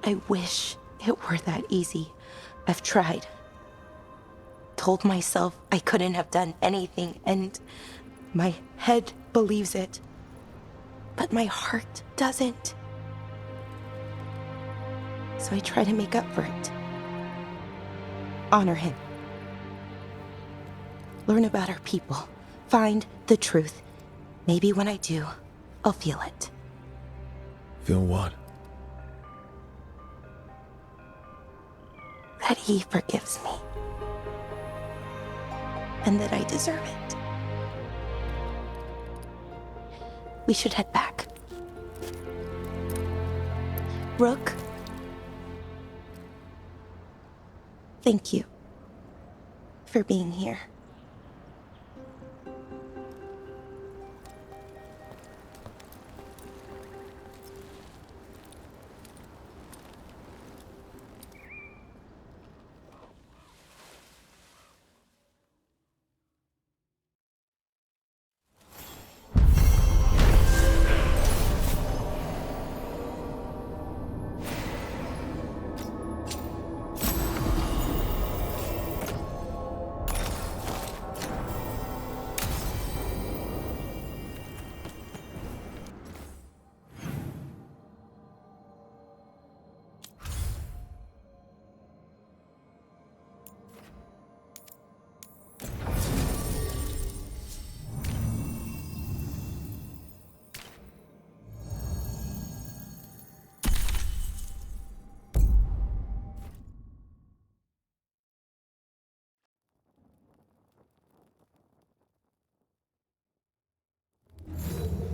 I wish it were that easy. I've tried. Told myself I couldn't have done anything, and my head believes it. But my heart doesn't. So I try to make up for it. Honor him. Learn about our people. Find the truth. Maybe when I do, I'll feel it. Feel what? That he forgives me. And that I deserve it. We should head back. Rook? Thank you for being here.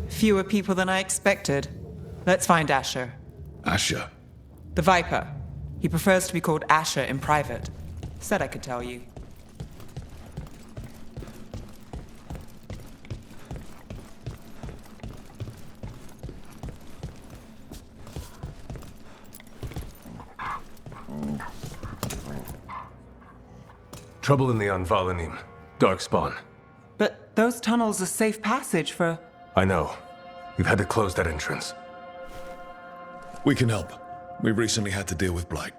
Fewer people than I expected. Let's find Asher. Asher? The Viper. He prefers to be called Asher in private. Said I could tell you. Trouble in the Anvalanim. Darkspawn. But those tunnels are safe passage for... I know. We've had to close that entrance. We can help. We've recently had to deal with Blight.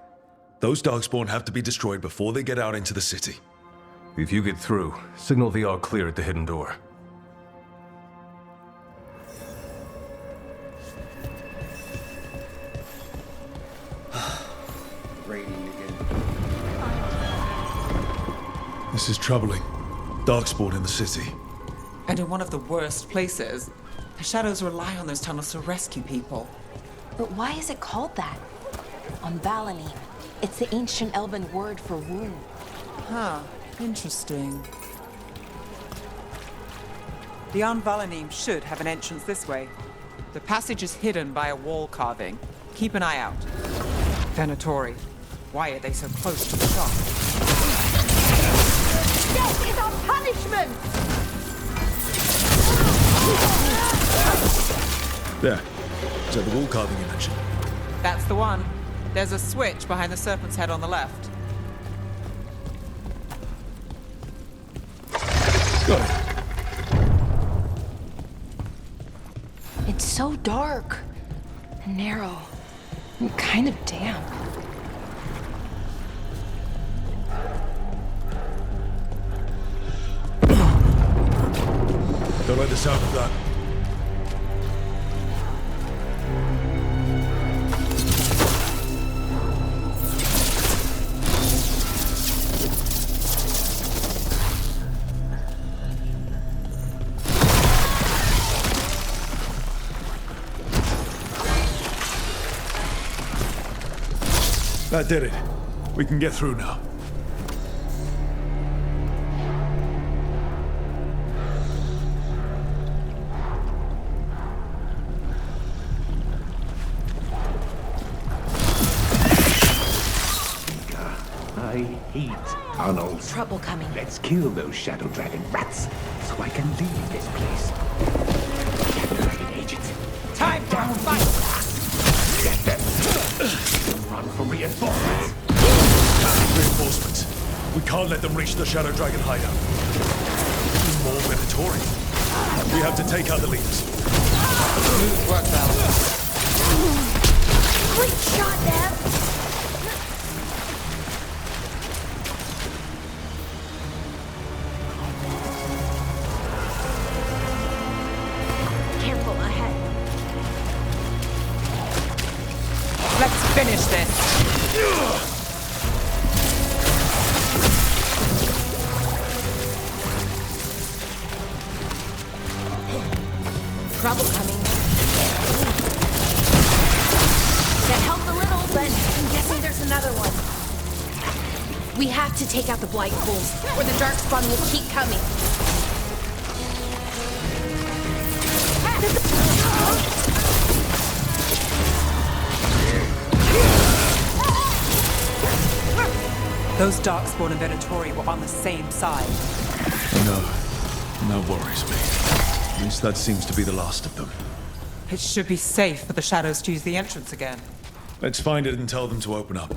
Those Darkspawn have to be destroyed before they get out into the city. If you get through, signal the all clear at the hidden door. Raining again. This is troubling. Darkspawn in the city. And in one of the worst places. The Shadows rely on those tunnels to rescue people. But why is it called that? On Valanim, it's the ancient Elven word for womb. Huh. Interesting. The Anvalanim should have an entrance this way. The passage is hidden by a wall carving. Keep an eye out. Venatori. Why are they so close to the shop? Death is our punishment! There. Is that the wall carving you mentioned? That's the one. There's a switch behind the serpent's head on the left. Got it. It's so dark and narrow and kind of damp. Don't like the sound of that. That did it. We can get through now. I hate tunnels. Trouble coming. Let's kill those Shadow Dragon rats so I can leave this place. Shadow Dragon agents. Time down, fight! Get them. Run for reinforcements. Reinforcements. We can't let them reach the Shadow Dragon hideout. More Venatori. We have to take out the leaders. Smooth work, Val. Great shot, Nav! Let's finish this! Trouble coming. That helped a little, but I'm guessing there's another one. We have to take out the blight holes, or the darkspawn will keep coming. Those darkspawn and Venatori were on the same side. No worries me. At least that seems to be the last of them. It should be safe for the shadows to use the entrance again. Let's find it and tell them to open up.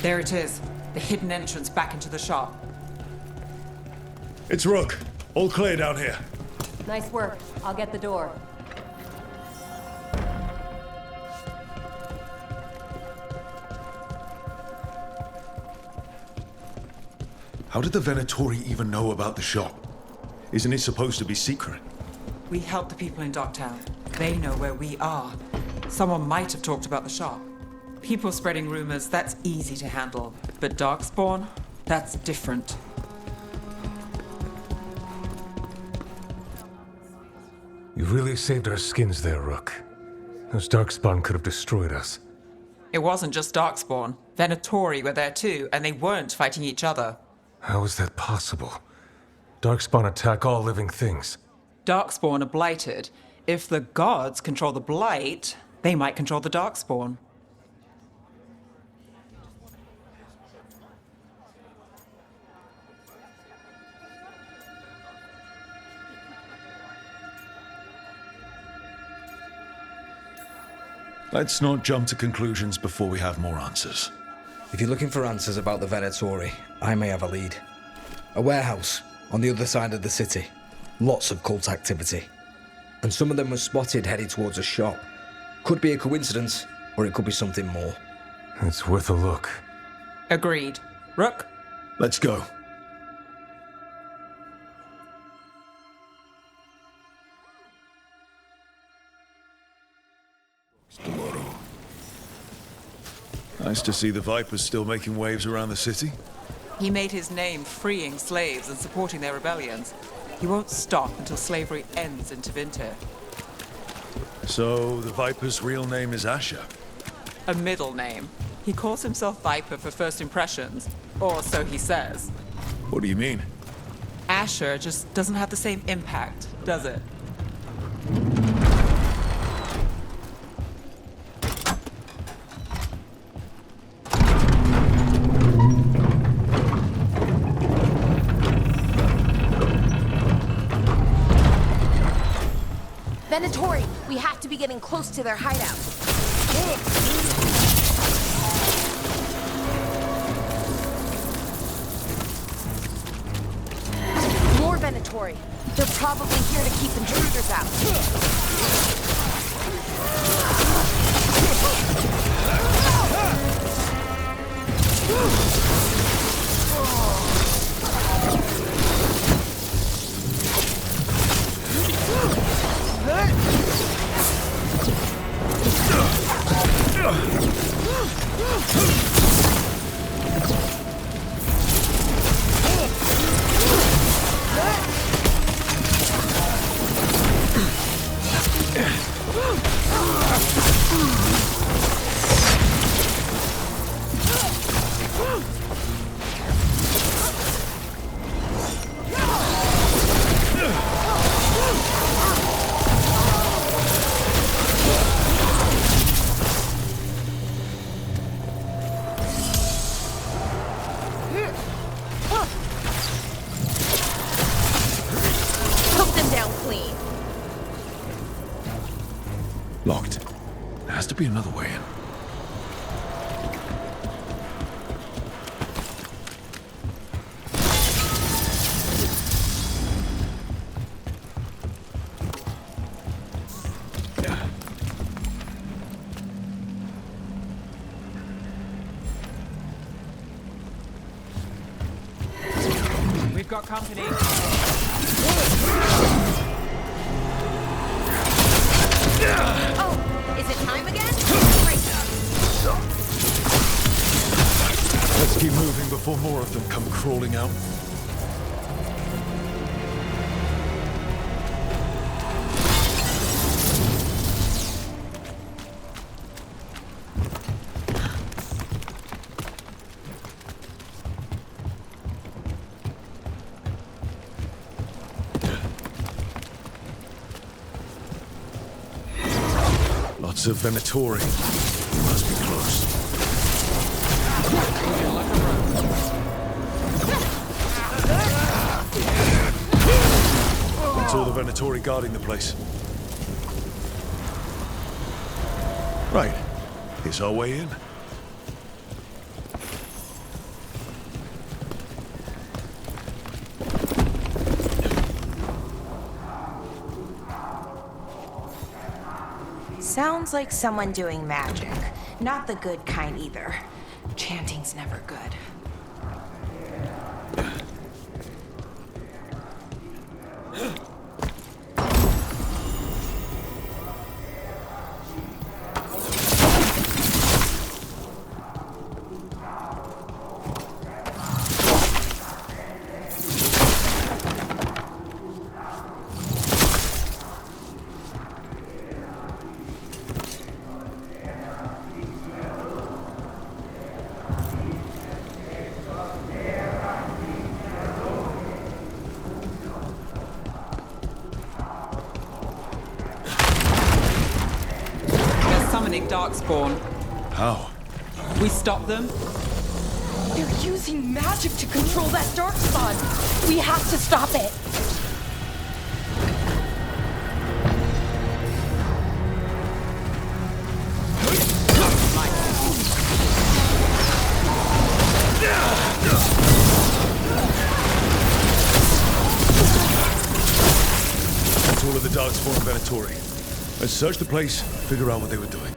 There it is, the hidden entrance back into the shop. It's Rook. All clear down here. Nice work. I'll get the door. How did the Venatori even know about the shop? Isn't it supposed to be secret? We help the people in Docktown. They know where we are. Someone might have talked about the shop. People spreading rumors, that's easy to handle. But Darkspawn, that's different. You really saved our skins there, Rook. Those Darkspawn could have destroyed us. It wasn't just Darkspawn. Venatori were there too, and they weren't fighting each other. How is that possible? Darkspawn attack all living things. Darkspawn are blighted. If the gods control the blight, they might control the Darkspawn. Let's not jump to conclusions before we have more answers. If you're looking for answers about the Venatori, I may have a lead. A warehouse on the other side of the city. Lots of cult activity. And some of them were spotted headed towards a shop. Could be a coincidence, or it could be something more. It's worth a look. Agreed. Rook? Let's go. Nice to see the Vipers still making waves around the city. He made his name freeing slaves and supporting their rebellions. He won't stop until slavery ends in Tevinter. So, the Viper's real name is Asher. A middle name. He calls himself Viper for first impressions, or so he says. What do you mean? Asher just doesn't have the same impact, does it? Venatori, we have to be getting close to their hideout. More Venatori. They're probably here to keep intruders out. Took them down clean. Locked. There has to be another way in. We've got company. Oh, is it time again? Great. Let's keep moving before more of them come crawling out. Lots of Venatori. Must be close. It's all the Venatori guarding the place. Right. Here's our way in. Sounds like someone doing magic. Not the good kind either. Chanting's never good. Summoning Darkspawn. How? We stop them? They're using magic to control that darkspawn. We have to stop it. That's all of the Darkspawn Venatori. Let's search the place, figure out what they were doing.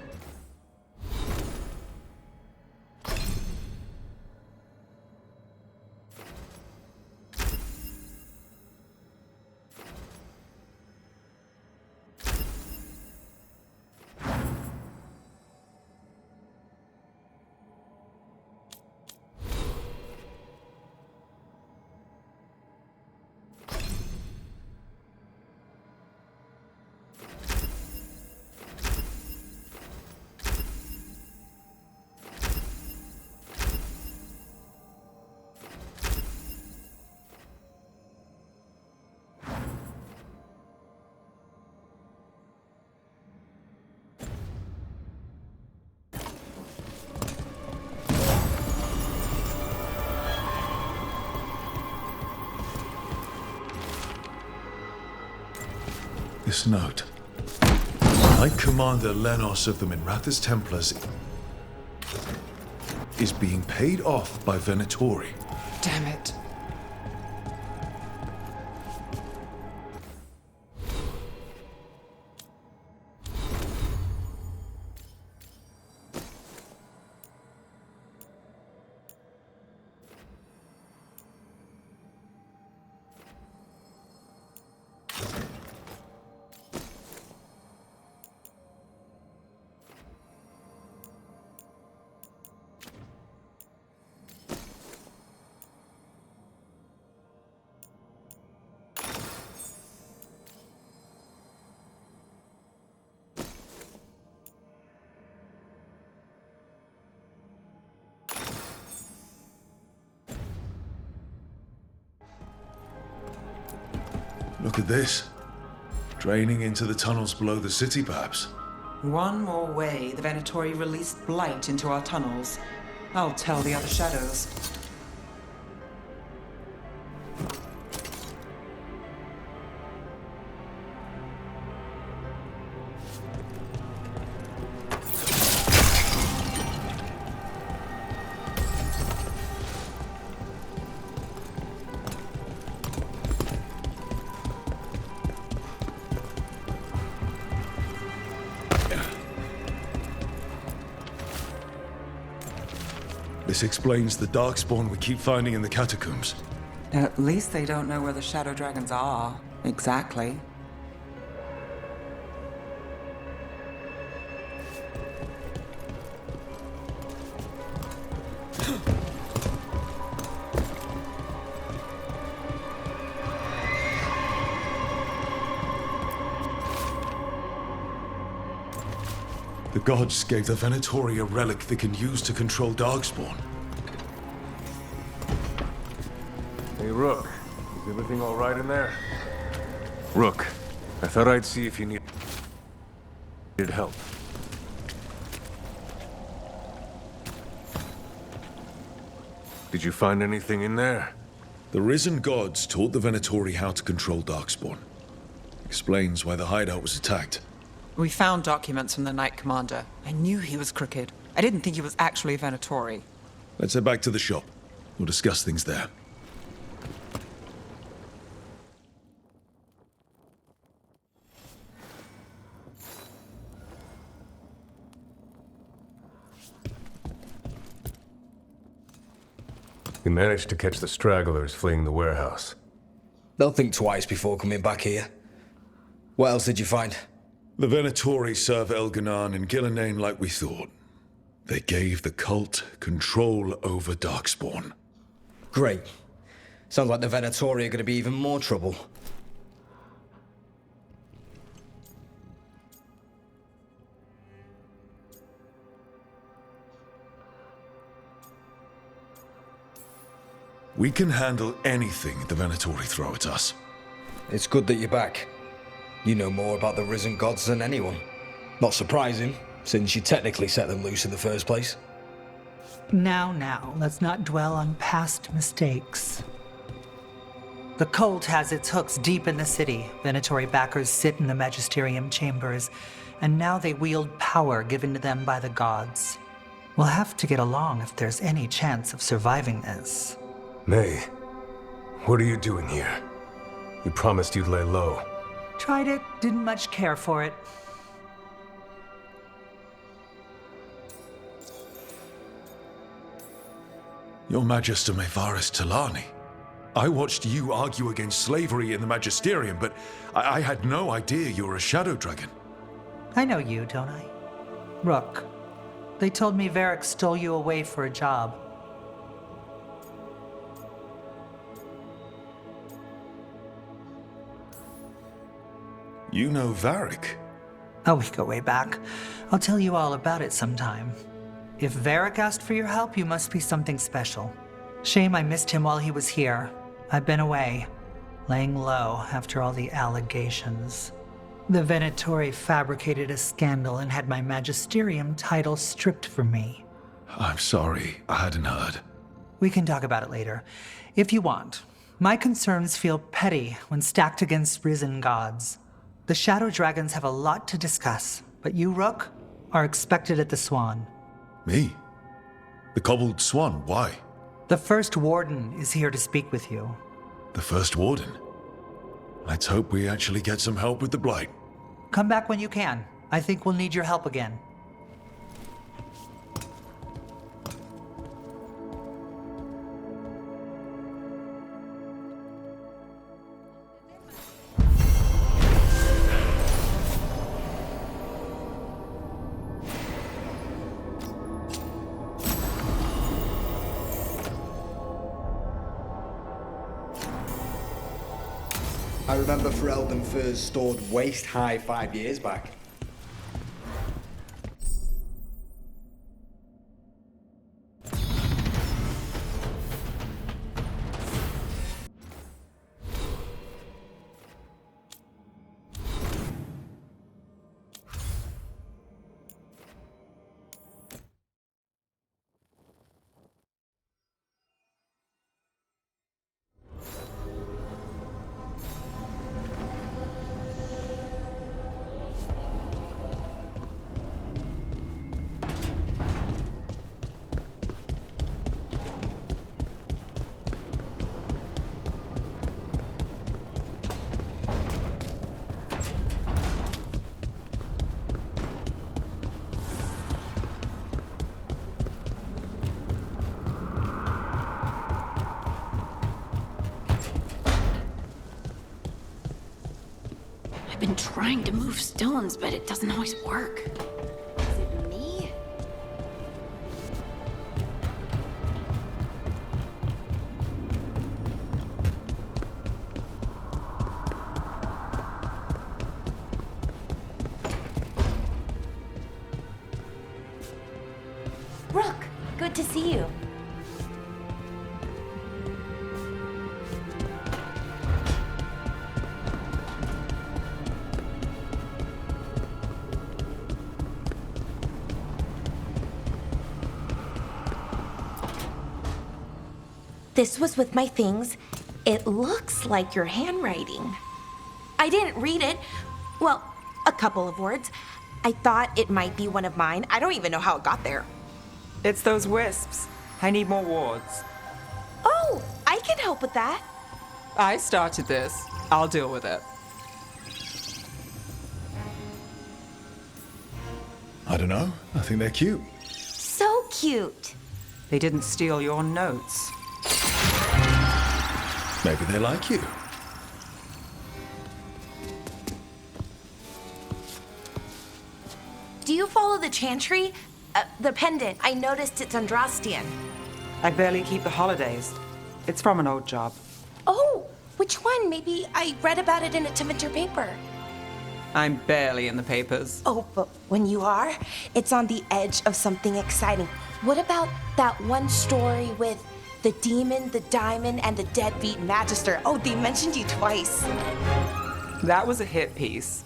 This note. Knight Commander Lenos of the Minrathous Templars is being paid off by Venatori. Damn it. Look at this. Draining into the tunnels below the city, perhaps. One more way the Venatori released blight into our tunnels. I'll tell the other shadows. This explains the darkspawn we keep finding in the catacombs. At least they don't know where the shadow dragons are. Exactly. The gods gave the Venatori a relic they can use to control darkspawn. Hey, Rook. Is everything all right in there? Rook, I thought I'd see if you needed help. Did you find anything in there? The risen gods taught the Venatori how to control darkspawn. Explains why the hideout was attacked. We found documents from the Knight Commander. I knew he was crooked. I didn't think he was actually a Venatori. Let's head back to the shop. We'll discuss things there. We managed to catch the stragglers fleeing the warehouse. They'll think twice before coming back here. What else did you find? The Venatori serve Elganan and Gillenane like we thought. They gave the cult control over darkspawn. Great. Sounds like the Venatori are going to be even more trouble. We can handle anything the Venatori throw at us. It's good that you're back. You know more about the risen gods than anyone. Not surprising, since you technically set them loose in the first place. Now, let's not dwell on past mistakes. The cult has its hooks deep in the city. Venatori backers sit in the magisterium chambers, and now they wield power given to them by the gods. We'll have to get along if there's any chance of surviving this. May, what are you doing here? You promised you'd lay low. Tried it, didn't much care for it. Your Magister Mevaris Talani. I watched you argue against slavery in the Magisterium, but I had no idea you were a shadow dragon. I know you, don't I? Rook. They told me Varric stole you away for a job. You know Varric? Oh, we go way back. I'll tell you all about it sometime. If Varric asked for your help, you must be something special. Shame I missed him while he was here. I've been away, laying low after all the allegations. The Venatori fabricated a scandal and had my magisterium title stripped from me. I'm sorry, I hadn't heard. We can talk about it later, if you want. My concerns feel petty when stacked against risen gods. The Shadow Dragons have a lot to discuss, But you, Rook, are expected at the Swan. Me? The cobbled swan, why? The first warden is here to speak with you. The first warden? Let's hope we actually get some help with the blight. Come back when you can. I think we'll need your help again. I remember Ferelden furs stored waist high 5 years back. I've been trying to move stones, but it doesn't always work. Is it me? Rook, good to see you. This was with my things. It looks like your handwriting. I didn't read it. Well, a couple of words. I thought it might be one of mine. I don't even know how it got there. It's those wisps. I need more wards. Oh, I can help with that. I started this. I'll deal with it. I don't know. I think they're cute. So cute. They didn't steal your notes. Maybe they like you. Do you follow the chantry? The pendant. I noticed it's Andrastian. I barely keep the holidays. It's from an old job. Oh, which one? Maybe I read about it in a Tevinter paper. I'm barely in the papers. Oh, but when you are, it's on the edge of something exciting. What about that one story with the demon, the diamond, and the deadbeat magister? Oh, they mentioned you twice. That was a hit piece.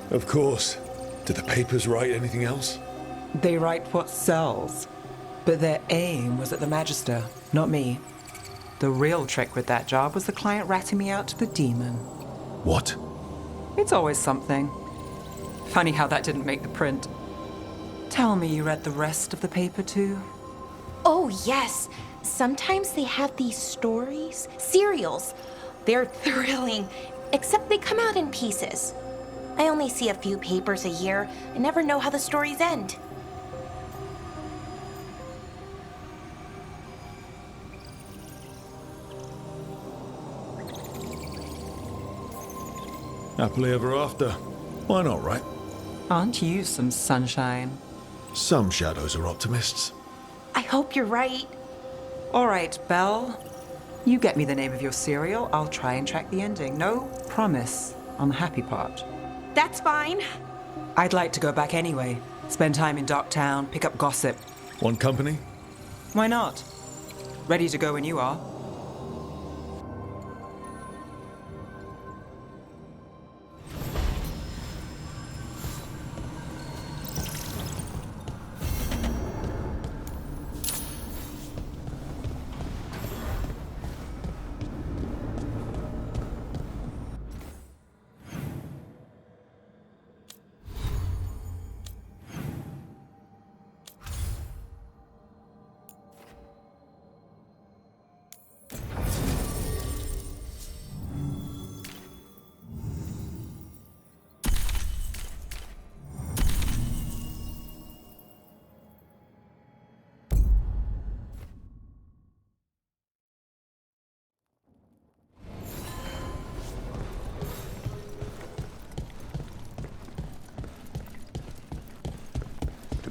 Of course. Did the papers write anything else? They write what sells. But their aim was at the Magister, not me. The real trick with that job was the client ratting me out to the demon. What? It's always something. Funny how that didn't make the print. Tell me you read the rest of the paper too? Oh, yes. Sometimes they have these stories, serials. They're thrilling, except they come out in pieces. I only see a few papers a year. I never know how the stories end. Happily ever after. Why not, right? Aren't you some sunshine? Some shadows are optimists. I hope you're right. All right, Belle. You get me the name of your cereal, I'll try and track the ending. No promise on the happy part. That's fine. I'd like to go back anyway. Spend time in Docktown, pick up gossip. Want company? Why not? Ready to go when you are.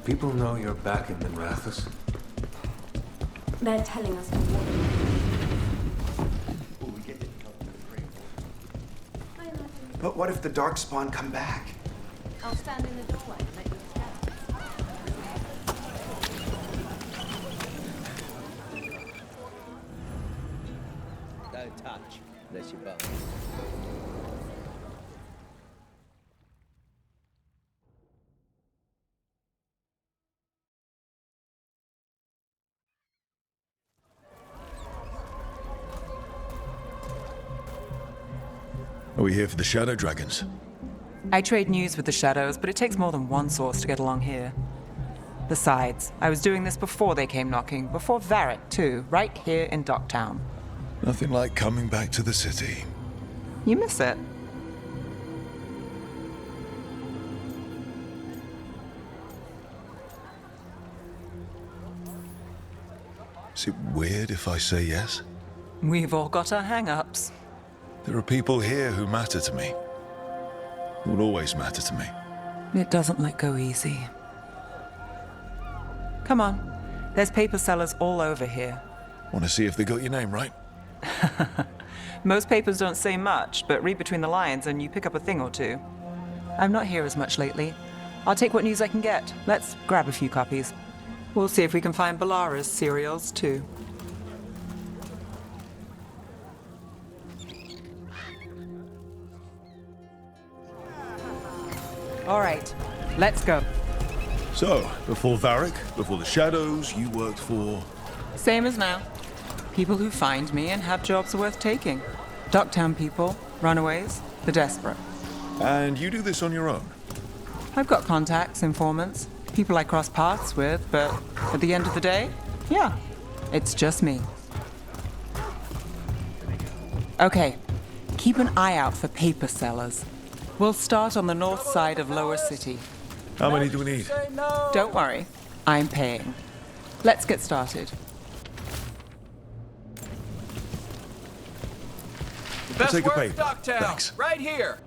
people know you're back in Minrathous? They're telling us to warn But what if the Darkspawn come back? I'll stand in the doorway and let you escape. Don't touch unless you bump. Are we here for the Shadow Dragons? I trade news with the Shadows, but it takes more than one source to get along here. Besides, I was doing this before they came knocking, before Varric, too, right here in Docktown. Nothing like coming back to the city. You miss it. Is it weird if I say yes? We've all got our hang-ups. There are people here who matter to me. Who will always matter to me. It doesn't let go easy. Come on. There's paper sellers all over here. Want to see if they got your name right? Most papers don't say much, but read between the lines and you pick up a thing or two. I'm not here as much lately. I'll take what news I can get. Let's grab a few copies. We'll see if we can find Balara's cereals, too. All right, let's go. So, before Varric, before the Shadows, you worked for... Same as now. People who find me and have jobs worth taking. Docktown people, runaways, the desperate. And you do this on your own? I've got contacts, informants, people I cross paths with, but at the end of the day, yeah, it's just me. Okay, keep an eye out for paper sellers. We'll start on the north side of Lower City. How many do we need? Don't worry, I'm paying. Let's get started. I'll take a paper. Docktown, Thanks. right here.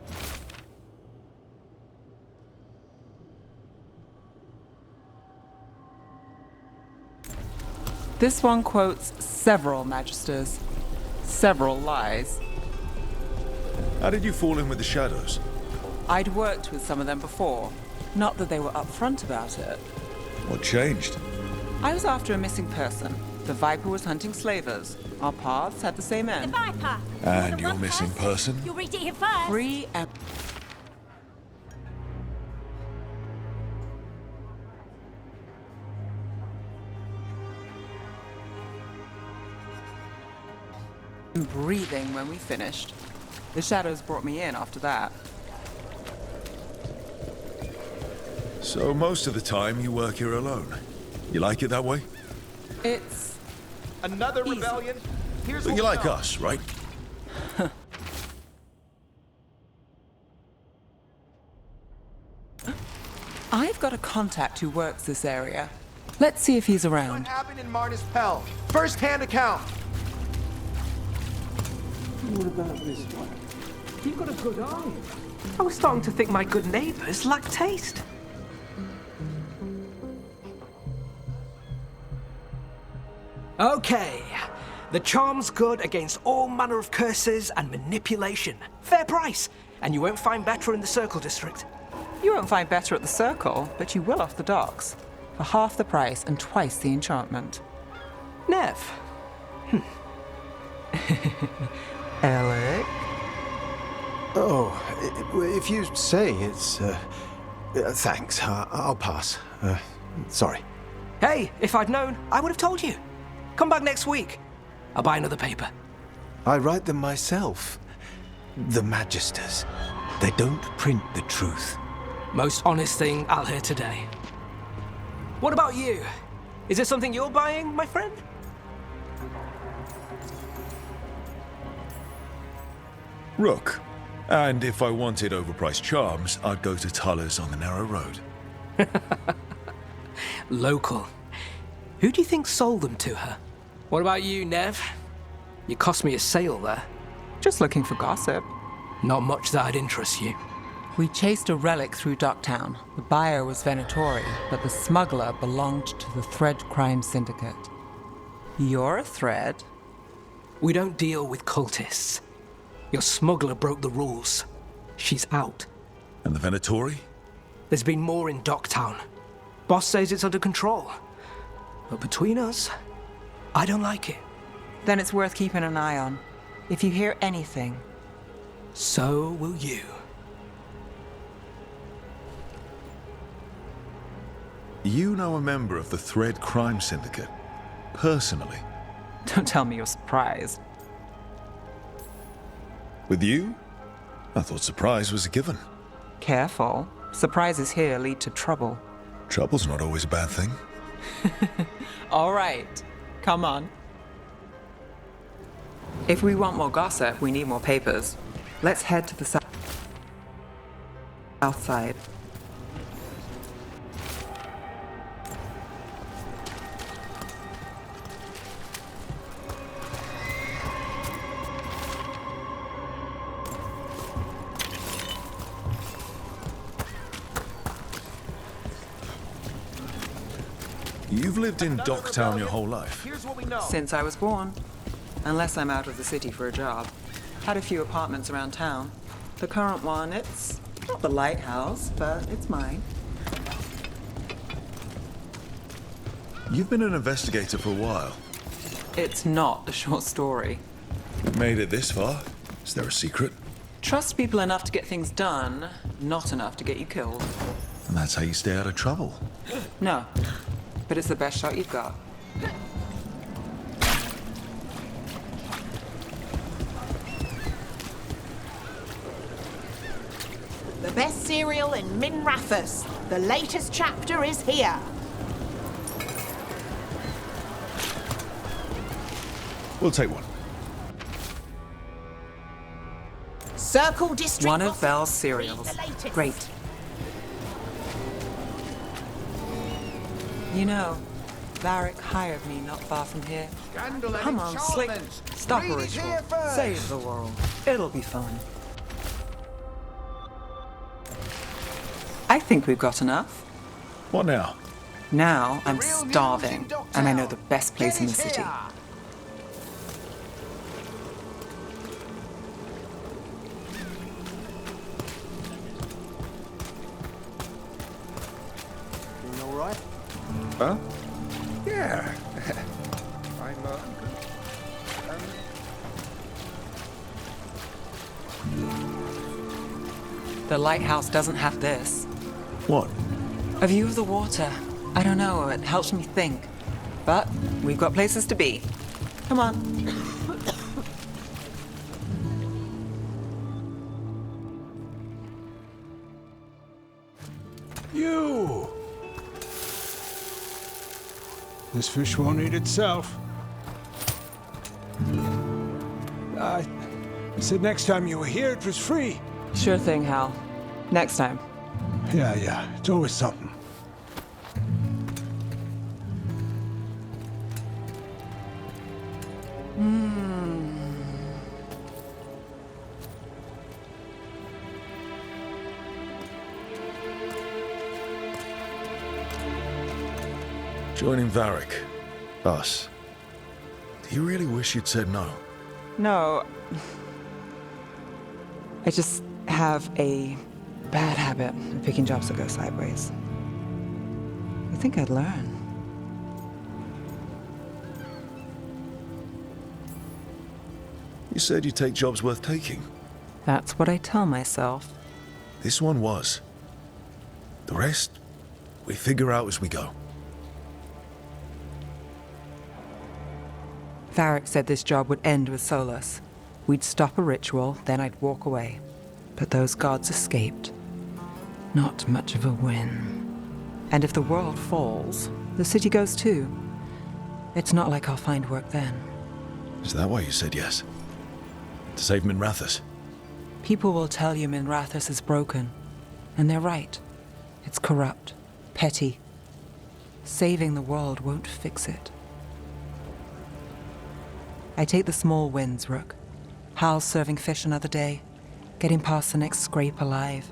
This one quotes several magisters, several lies. How did you fall in with the Shadows? I'd worked with some of them before. Not that they were upfront about it. What changed? I was after a missing person. The Viper was hunting slavers. Our paths had the same end. The Viper. And your missing person? You'll read it here first. Free and... breathing when we finished. The Shadows brought me in after that. So most of the time you work here alone. You like it that way? It's... Another easy. rebellion? Here's But what you we like know. us, right? I've got a contact who works this area. Let's see if he's What around. happened in Marnus Pell? First-hand account. What about this one? You've got a good eye. I was starting to think my good neighbors lack taste. Okay. The charm's good against all manner of curses and manipulation. Fair price. And you won't find better in the Circle District. You won't find better at the Circle, but you will off the docks. For half the price and twice the enchantment. Nev. Alec? Oh, if you say it's... thanks. I'll pass. Sorry. Hey, if I'd known, I would have told you. Come back next week. I'll buy another paper. I write them myself. The Magisters. They don't print the truth. Most honest thing I'll hear today. What about you? Is there something you're buying, my friend? Rook. And if I wanted overpriced charms, I'd go to Tuller's on the narrow road. Local. Who do you think sold them to her? What about you, Nev? You cost me a sale there. Just looking for gossip. Not much that'd interest you. We chased a relic through Docktown. The buyer was Venatori, but the smuggler belonged to the Thread Crime Syndicate. You're a Thread? We don't deal with cultists. Your smuggler broke the rules. She's out. And the Venatori? There's been more in Docktown. Boss says it's under control. But between us, I don't like it. Then it's worth keeping an eye on. If you hear anything, so will you. You know a member of the Thread Crime Syndicate? Personally? Don't tell me you're surprised. With you? I thought surprise was a given. Careful. Surprises here lead to trouble. Trouble's not always a bad thing. All right. Come on. If we want more gossip, we need more papers. Let's head to the south side. You've lived in Docktown your whole life? Here's what we know. Since I was born. Unless I'm out of the city for a job. Had a few apartments around town. The current one, it's not the lighthouse, but it's mine. You've been an investigator for a while. It's not a short story. You've made it this far. Is there a secret? Trust people enough to get things done, not enough to get you killed. And that's how you stay out of trouble. No, but it's the best shot you've got. The best cereal in Minrathous. The latest chapter is here. We'll take one. Circle District. One of Val's cereals. Great. You know, Varric hired me not far from here. Come on, Slick. Stop a ritual. Save the world. It'll be fun. I think we've got enough. What now? Now I'm starving, and I know the best place in the city. Doing all right? Huh? Yeah. I'm, The lighthouse doesn't have this. What? A view of the water. I don't know, it helps me think. But we've got places to be. Come on. You! This fish won't eat itself. I said next time you were here it was free. Sure thing, Hal. Next time. Yeah, it's always something. Joining Varric. Us. Do you really wish you'd said no? No. I just have a bad habit of picking jobs that go sideways. I think I'd learn. You said you'd take jobs worth taking. That's what I tell myself. This one was. The rest, we figure out as we go. Varric said this job would end with Solus. We'd stop a ritual, then I'd walk away. But those gods escaped. Not much of a win. And if the world falls, the city goes too. It's not like I'll find work then. Is that why you said yes? To save Minrathous? People will tell you Minrathous is broken. And they're right. It's corrupt, petty. Saving the world won't fix it. I take the small wins, Rook. Hal's serving fish another day, getting past the next scrape alive.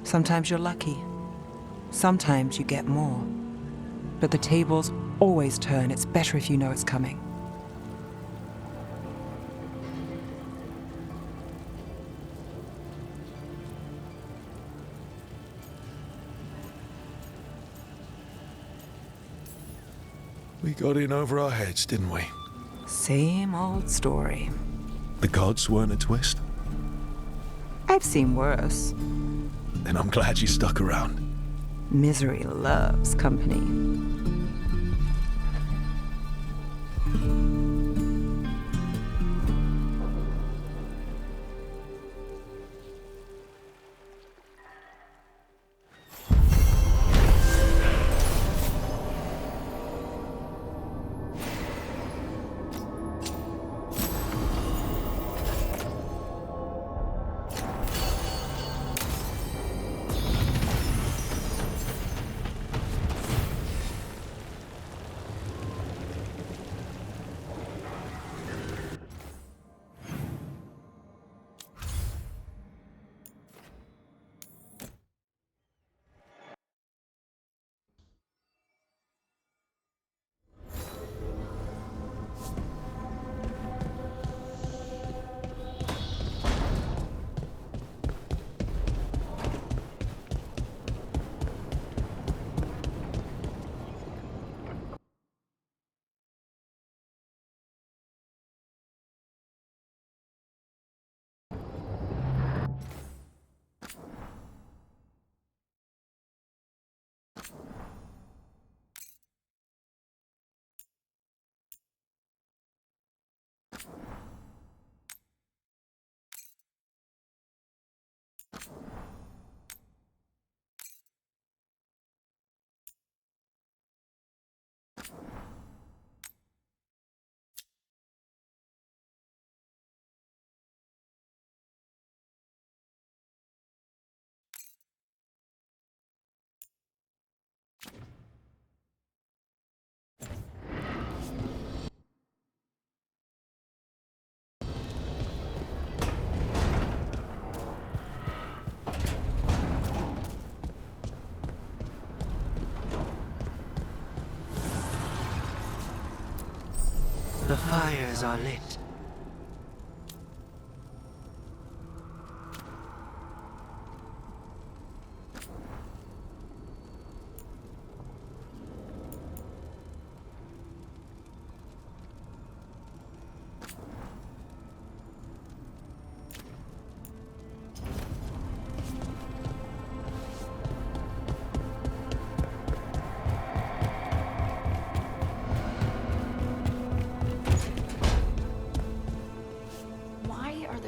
Sometimes you're lucky. Sometimes you get more. But the tables always turn. It's better if you know it's coming. We got in over our heads, didn't we? Same old story. The gods weren't a twist? I've seen worse. Then I'm glad you stuck around. Misery loves company. The fires are lit.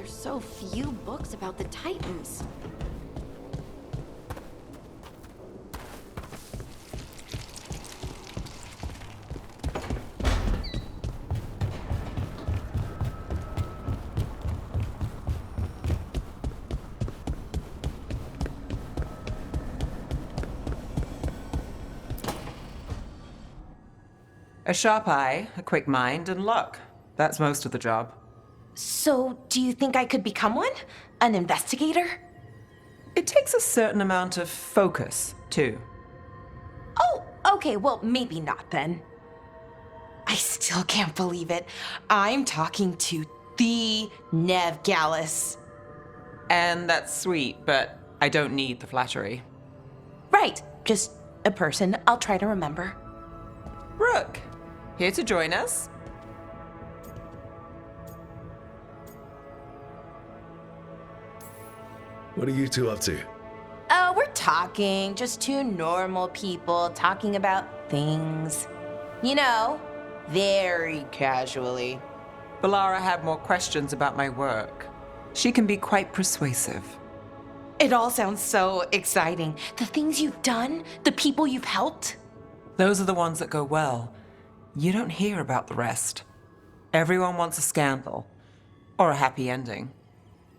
So few books about the Titans. A sharp eye, a quick mind, and luck. That's most of the job. So, do you think I could become one? An investigator? It takes a certain amount of focus, too. Oh, okay, well, maybe not then. I still can't believe it. I'm talking to the Nev Gallus. And that's sweet, but I don't need the flattery. Right, just a person I'll try to remember. Rook, here to join us? What are you two up to? Oh, we're talking. Just two normal people talking about things. You know, very casually. Balara had more questions about my work. She can be quite persuasive. It all sounds so exciting. The things you've done, the people you've helped. Those are the ones that go well. You don't hear about the rest. Everyone wants a scandal. Or a happy ending.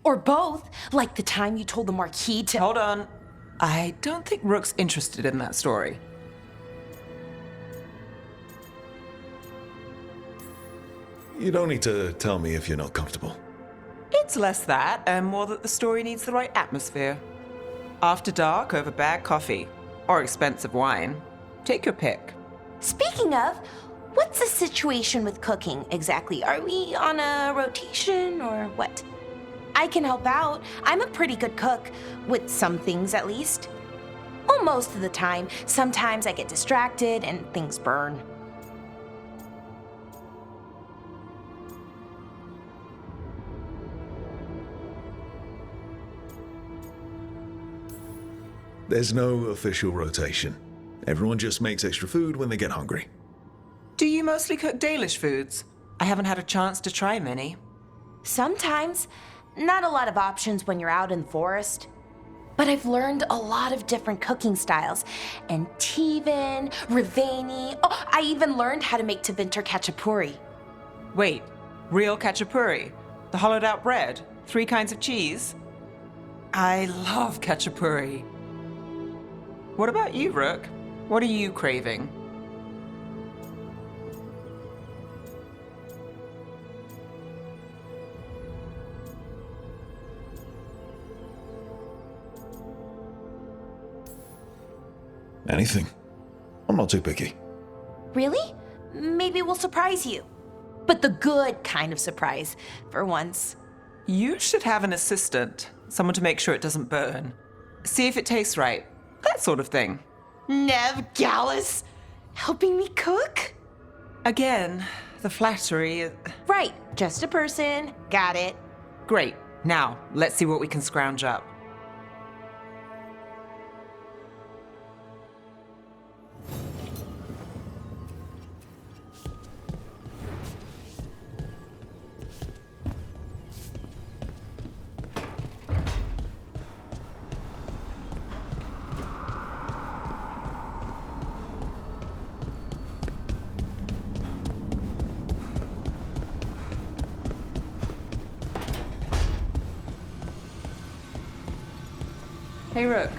Or both, like the time you told the Marquis to— Hold on. I don't think Rook's interested in that story. You don't need to tell me if you're not comfortable. It's less that, and more that the story needs the right atmosphere. After dark over bad coffee. Or expensive wine. Take your pick. Speaking of, what's the situation with cooking exactly? Are we on a rotation or what? I can help out. I'm a pretty good cook, with some things at least. Well, most of the time. Sometimes I get distracted and things burn. There's no official rotation. Everyone just makes extra food when they get hungry. Do you mostly cook Dalish foods? I haven't had a chance to try many. Sometimes. Not a lot of options when you're out in the forest. But I've learned a lot of different cooking styles. And Tivin, Rivani. Oh, I even learned how to make Tevinter Khachapuri. Wait, real khachapuri? The hollowed out bread? 3 kinds of cheese? I love khachapuri. What about you, Rook? What are you craving? Anything. I'm not too picky. Really? Maybe we'll surprise you. But the good kind of surprise, for once. You should have an assistant. Someone to make sure it doesn't burn. See if it tastes right. That sort of thing. Nev Gallus, helping me cook? Again, the flattery. Right, just a person. Got it. Great. Now, let's see what we can scrounge up. Hey, Rook.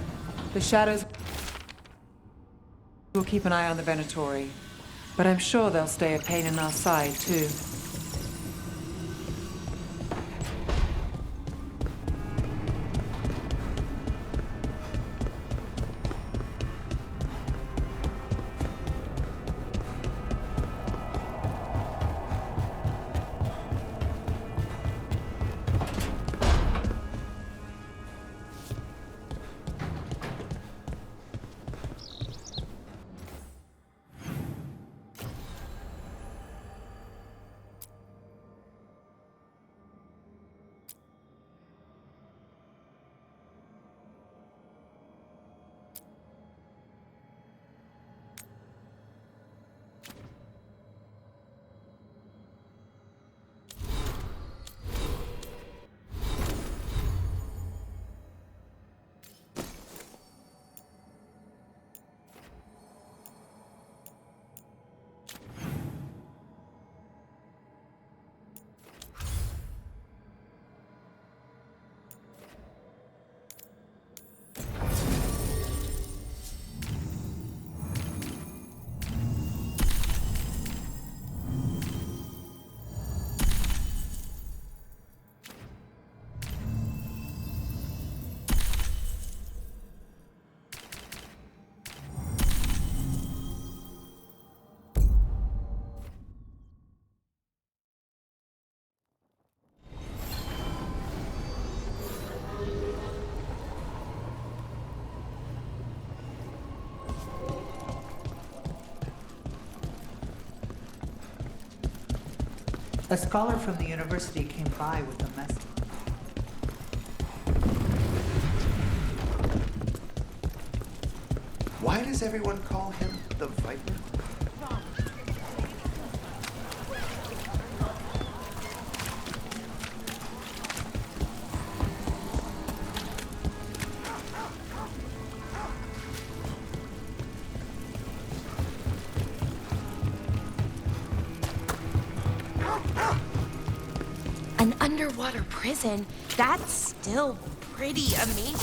The shadows will keep an eye on the Venatori, but I'm sure they'll stay a pain in our side, too. A scholar from the university came by with a message. Why does everyone call him the Viper? An underwater prison? That's still pretty amazing.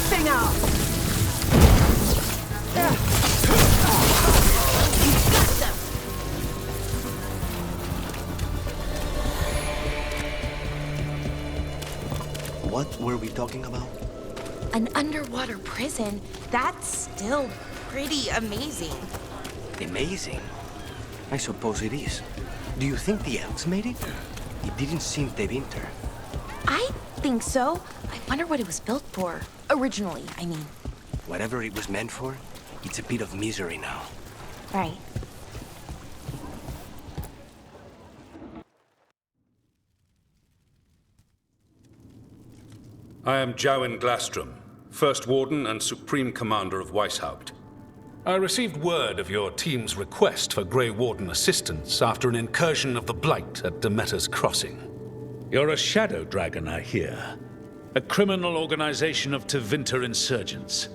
Thing out! What were we talking about? An underwater prison? That's still pretty amazing. Amazing? I suppose it is. Do you think the elves made it? It didn't seem de winter. I think so. I wonder what it was built for. Originally, I mean. Whatever it was meant for, it's a bit of misery now. Right. I am Jowin Glastrom, First Warden and Supreme Commander of Weishaupt. I received word of your team's request for Grey Warden assistance after an incursion of the Blight at Demeter's Crossing. You're a shadow dragon, I hear. A criminal organization of Tevinter insurgents.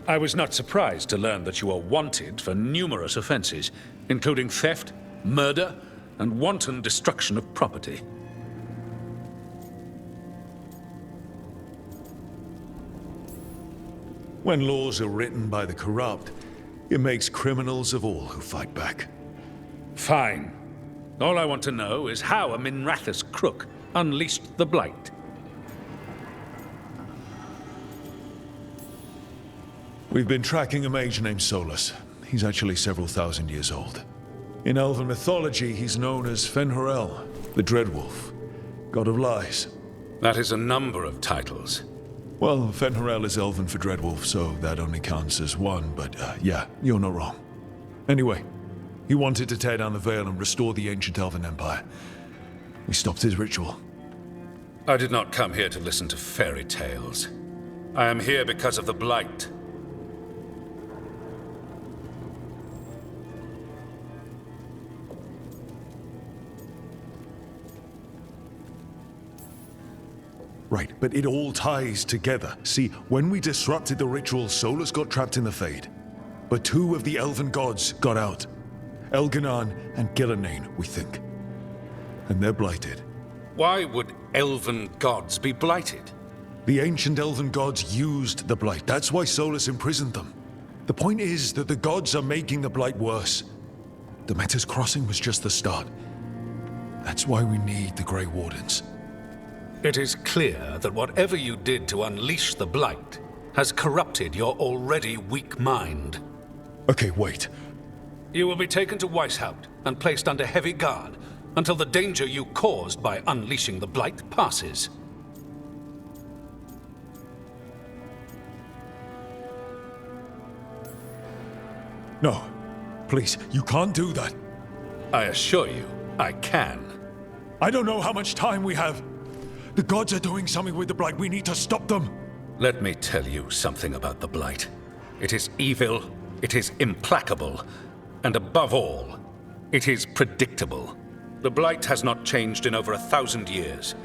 I was not surprised to learn that you are wanted for numerous offenses, including theft, murder, and wanton destruction of property. When laws are written by the corrupt, it makes criminals of all who fight back. Fine. All I want to know is how a Minrathous crook unleashed the Blight. We've been tracking a mage named Solus. He's actually several thousand years old. In elven mythology, he's known as Fen'Harel, the Dreadwolf, god of lies. That is a number of titles. Well, Fen'Harel is elven for Dreadwolf, so that only counts as one, but yeah, you're not wrong. Anyway, he wanted to tear down the Veil and restore the ancient elven empire. We stopped his ritual. I did not come here to listen to fairy tales. I am here because of the Blight. Right, but it all ties together. See, when we disrupted the ritual, Solus got trapped in the Fade. But two of the elven gods got out. Elganan and Gillenane, we think. And they're blighted. Why would elven gods be blighted? The ancient elven gods used the Blight. That's why Solus imprisoned them. The point is that the gods are making the Blight worse. Demeter's Crossing was just the start. That's why we need the Grey Wardens. It is clear that whatever you did to unleash the Blight has corrupted your already weak mind. Okay, wait. You will be taken to Weishaupt and placed under heavy guard until the danger you caused by unleashing the Blight passes. No, please, you can't do that. I assure you, I can. I don't know how much time we have. The gods are doing something with the Blight. We need to stop them. Let me tell you something about the Blight. It is evil, it is implacable, and above all, it is predictable. The Blight has not changed in over 1,000 years.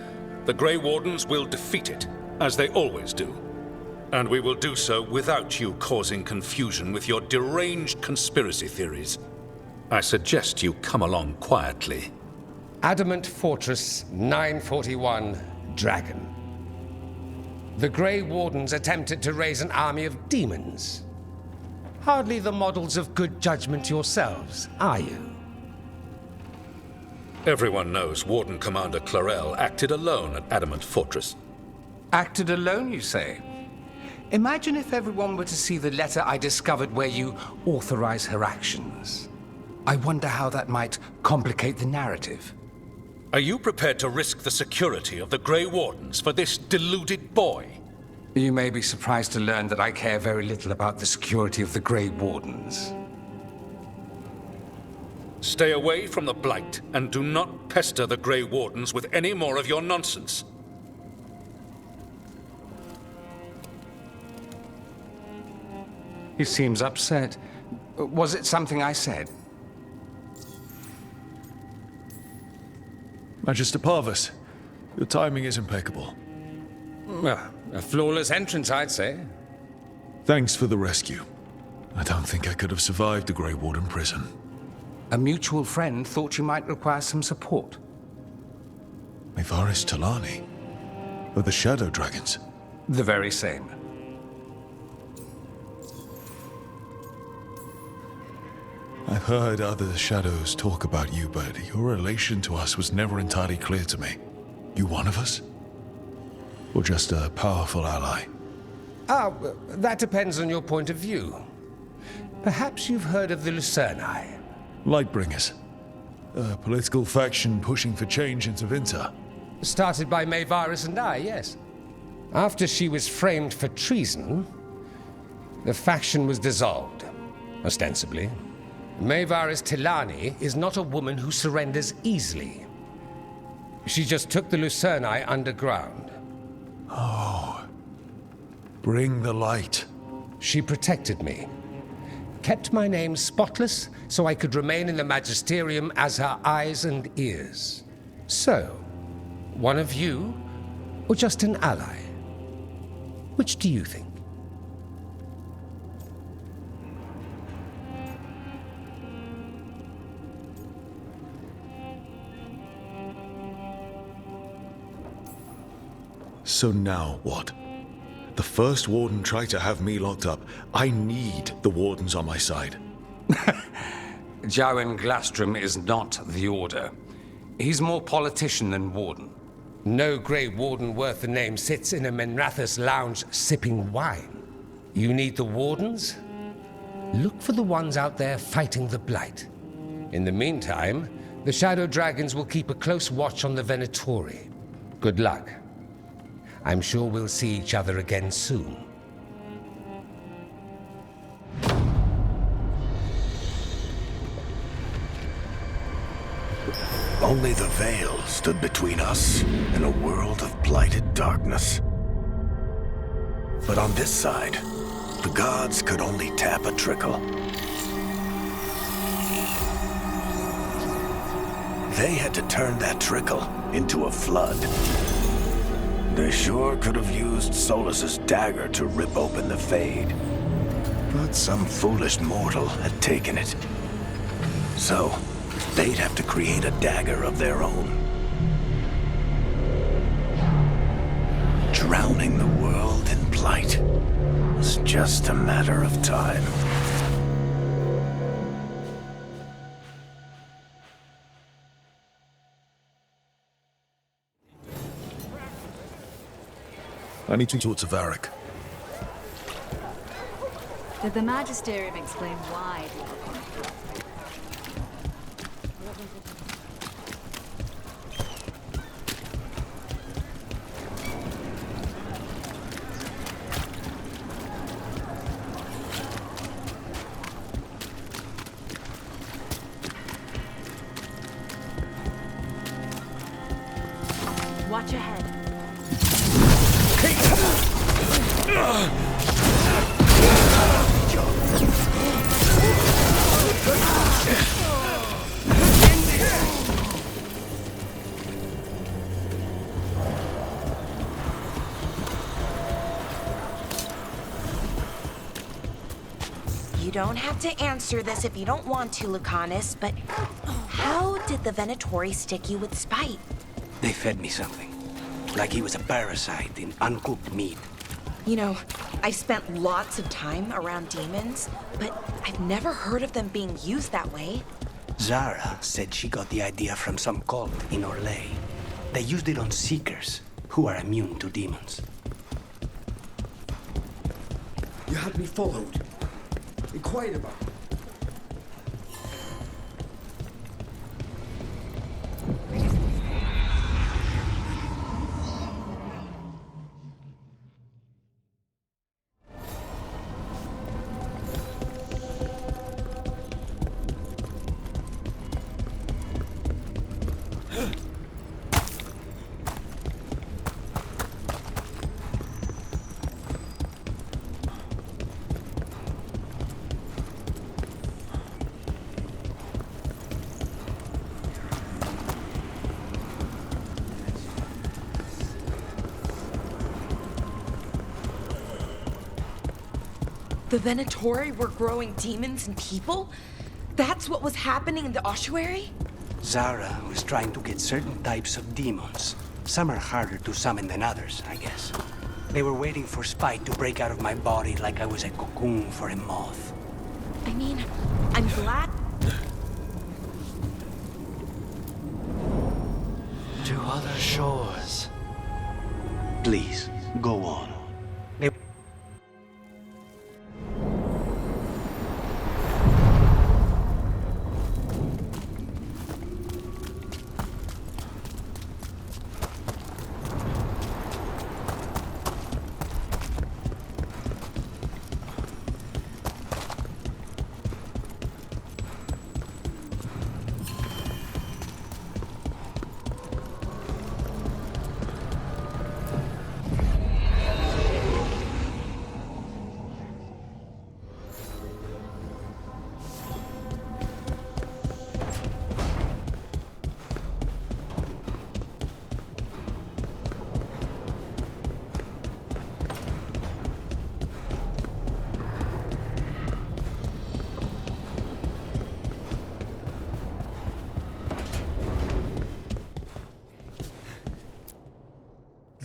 The Grey Wardens will defeat it, as they always do. And we will do so without you causing confusion with your deranged conspiracy theories. I suggest you come along quietly. Adamant Fortress 941, Dragon. The Grey Wardens attempted to raise an army of demons. Hardly the models of good judgment yourselves, are you? Everyone knows Warden Commander Clarel acted alone at Adamant Fortress. Acted alone, you say? Imagine if everyone were to see the letter I discovered where you authorize her actions. I wonder how that might complicate the narrative. Are you prepared to risk the security of the Grey Wardens for this deluded boy? You may be surprised to learn that I care very little about the security of the Grey Wardens. Stay away from the Blight, and do not pester the Grey Wardens with any more of your nonsense. He seems upset. Was it something I said? Magister Parvus, your timing is impeccable. Well, a flawless entrance, I'd say. Thanks for the rescue. I don't think I could have survived the Grey Warden prison. A mutual friend thought you might require some support. Ivaris Talani? Of the Shadow Dragons? The very same. I've heard other shadows talk about you, but your relation to us was never entirely clear to me. You one of us? Or just a powerful ally? Ah, that depends on your point of view. Perhaps you've heard of the Lucerni. Lightbringers. A political faction pushing for change in Tevinter. Started by Maevaris and I, yes. After she was framed for treason, the faction was dissolved, ostensibly. Maevaris Tilani is not a woman who surrenders easily. She just took the Lucerni underground. Oh. Bring the light. She protected me. Kept my name spotless so I could remain in the Magisterium as her eyes and ears. So, one of you, or just an ally? Which do you think? So now what? The First Warden tried to have me locked up. I need the Wardens on my side. Jowen Glastrom is not the Order. He's more politician than Warden. No Grey Warden worth the name sits in a Menrathus lounge sipping wine. You need the Wardens? Look for the ones out there fighting the Blight. In the meantime, the Shadow Dragons will keep a close watch on the Venatori. Good luck. I'm sure we'll see each other again soon. Only the veil stood between us and a world of blighted darkness. But on this side, the gods could only tap a trickle. They had to turn that trickle into a flood. They sure could have used Solus's dagger to rip open the Fade. But some foolish mortal had taken it. So, they'd have to create a dagger of their own. Drowning the world in blight was just a matter of time. I need to talk to Varric. Did the Magisterium explain why they were coming? Watch ahead. You don't have to answer this if you don't want to, Lucanus, but how did the Venatori stick you with spite? They fed me something. Like he was a parasite in uncooked meat. You know, I've spent lots of time around demons, but I've never heard of them being used that way. Zara said she got the idea from some cult in Orlais. They used it on Seekers, who are immune to demons. You had me followed. Be quiet about it. The Venatori were growing demons and people? That's what was happening in the ossuary? Zara was trying to get certain types of demons. Some are harder to summon than others, I guess. They were waiting for spite to break out of my body like I was a cocoon for a moth. I mean, I'm glad... To other shores. Please, go on.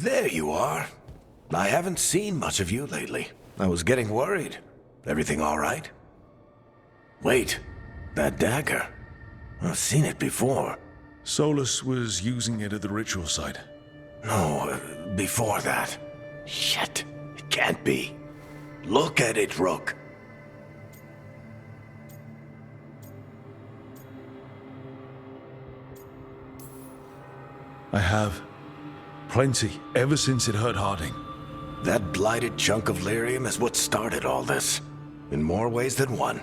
There you are. I haven't seen much of you lately. I was getting worried. Everything all right? Wait, that dagger. I've seen it before. Solus was using it at the ritual site. No, before that. Shit, it can't be. Look at it, Rook. I have. Plenty, ever since it hurt Harding. That blighted chunk of lyrium is what started all this. In more ways than one.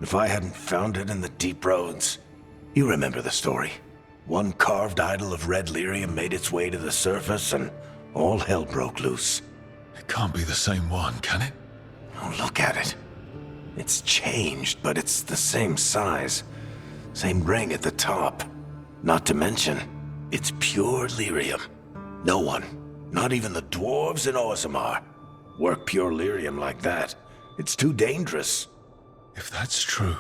If I hadn't found it in the deep roads... You remember the story. One carved idol of red lyrium made its way to the surface and all hell broke loose. It can't be the same one, can it? Oh, look at it. It's changed, but it's the same size. Same ring at the top. Not to mention, it's pure lyrium. No one, not even the dwarves in Orzammar, work pure lyrium like that. It's too dangerous. If that's true,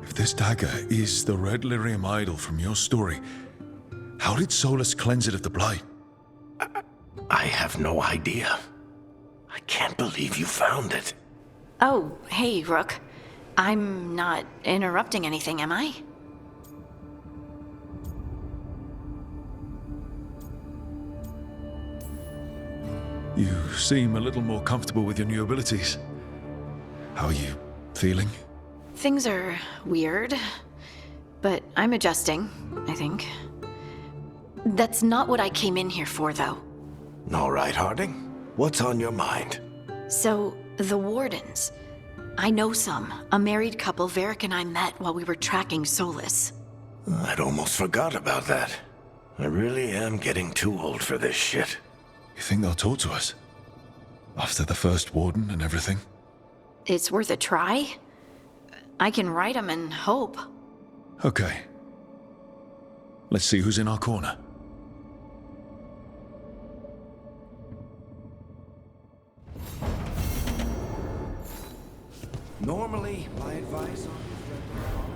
if this dagger is the red lyrium idol from your story, how did Solus cleanse it of the blight? I have no idea. I can't believe you found it. Oh, hey, Rook. I'm not interrupting anything, am I? You seem a little more comfortable with your new abilities. How are you feeling? Things are weird, but I'm adjusting, I think. That's not what I came in here for, though. All right, Harding. What's on your mind? So, the Wardens. I know some. A married couple Varric and I met while we were tracking Solus. I'd almost forgot about that. I really am getting too old for this shit. You think they'll talk to us? After the first warden and everything? It's worth a try. I can write them and hope. Okay. Let's see who's in our corner. Normally, my advice on